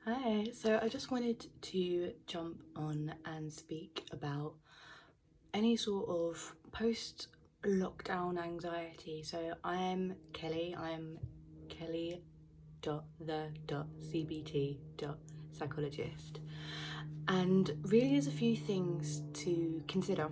Hi, so I just wanted to jump on and speak about any sort of post-lockdown anxiety. So I'm Kelly CBT Psychologist, and really there's a few things to consider.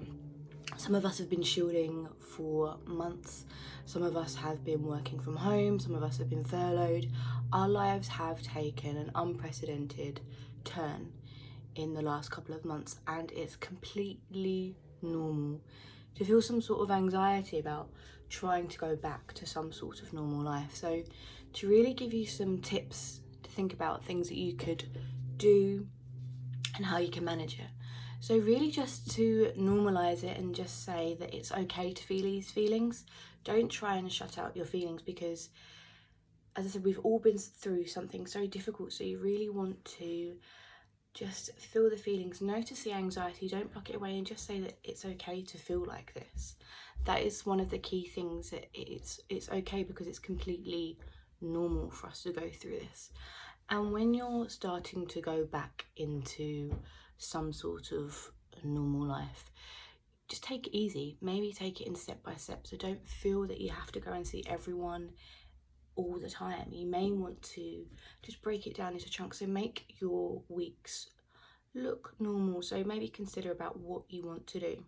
Some of us have been shielding for months, some of us have been working from home, some of us have been furloughed. Our lives have taken an unprecedented turn in the last couple of months, and it's completely normal to feel some sort of anxiety about trying to go back to some sort of normal life. So to really give you some tips to think about things that you could do and how you can manage it. So really just to normalize it and just say that it's okay to feel these feelings. Don't try and shut out your feelings, because as I said, we've all been through something so difficult. So you really want to just feel the feelings, notice the anxiety, don't block it away, and just say that it's okay to feel like this. That is one of the key things, that it's okay because it's completely normal for us to go through this. And when you're starting to go back into some sort of normal life, just take it easy. Maybe take it in step by step. So don't feel that you have to go and see everyone all the time. You may want to just break it down into chunks. So make your weeks look normal. So maybe consider about what you want to do,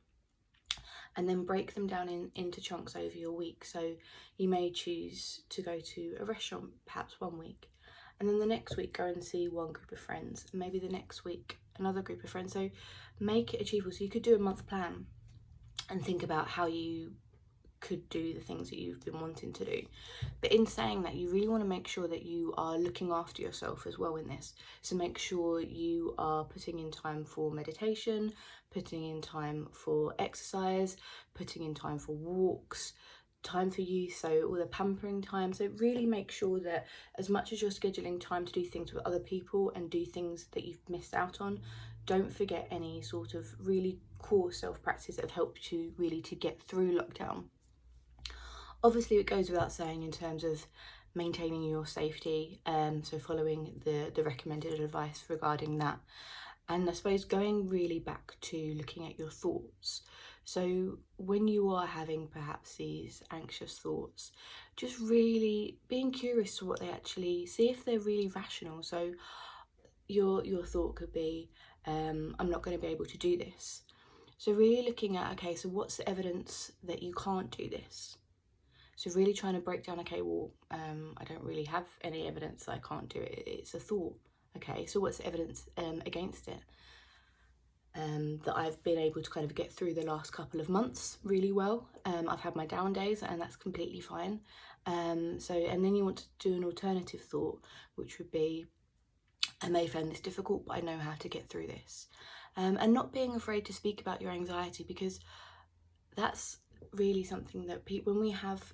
and then break them down into chunks over your week. So you may choose to go to a restaurant perhaps one week, and then the next week go and see one group of friends, and maybe the next week another group of friends. So make it achievable. So you could do a month plan and think about how you could do the things that you've been wanting to do. But in saying that, you really want to make sure that you are looking after yourself as well in this. So make sure you are putting in time for meditation, putting in time for exercise, putting in time for walks, time for you, so all the pampering time. So really make sure that as much as you're scheduling time to do things with other people and do things that you've missed out on, don't forget any sort of really core self-practices that have helped you really to get through lockdown. Obviously, it goes without saying in terms of maintaining your safety, so following the recommended advice regarding that. And I suppose going really back to looking at your thoughts. So when you are having perhaps these anxious thoughts, just really being curious to what they actually, see if they're really rational. So your thought could be, I'm not going to be able to do this. So really looking at, okay, so what's the evidence that you can't do this? So really trying to break down, okay, well, I don't really have any evidence that I can't do it. It's a thought. Okay, so what's the evidence against it? That I've been able to kind of get through the last couple of months really well. I've had my down days, and that's completely fine. And then you want to do an alternative thought, which would be, I may find this difficult, but I know how to get through this. And not being afraid to speak about your anxiety, because that's really something that when we have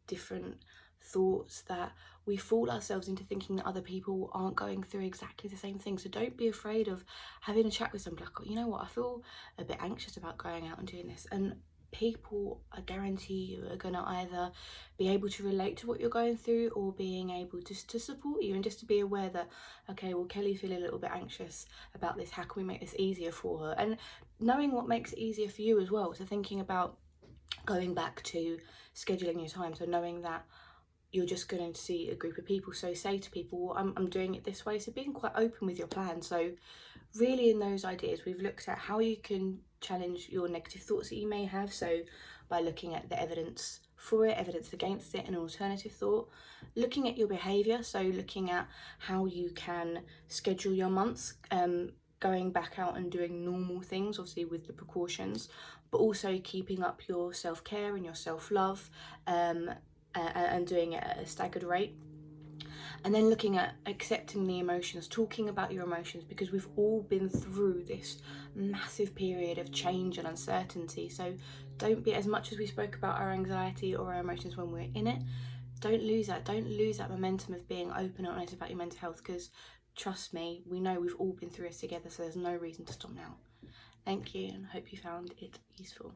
different thoughts, that we fool ourselves into thinking that other people aren't going through exactly the same thing. So don't be afraid of having a chat with somebody like, oh, you know what, I feel a bit anxious about going out and doing this. And people, I guarantee you, are going to either be able to relate to what you're going through, or being able just to support you, and just to be aware that, okay, well, Kelly's feeling a little bit anxious about this, how can we make this easier for her? And knowing what makes it easier for you as well. So thinking about going back to scheduling your time, so knowing that you're just going to see a group of people, so say to people, well, I'm doing it this way. So being quite open with your plan. So really in those ideas, we've looked at how you can challenge your negative thoughts that you may have, so by looking at the evidence for it, evidence against it, and an alternative thought. Looking at your behaviour, so looking at how you can schedule your months, going back out and doing normal things, obviously with the precautions, but also keeping up your self-care and your self-love, and doing it at a staggered rate. And then looking at accepting the emotions, talking about your emotions, because we've all been through this massive period of change and uncertainty. So don't be, as much as we spoke about our anxiety or our emotions when we're in it, don't lose that momentum of being open and honest about your mental health, because trust me, we know we've all been through this together, so there's no reason to stop now. Thank you, and I hope you found it useful.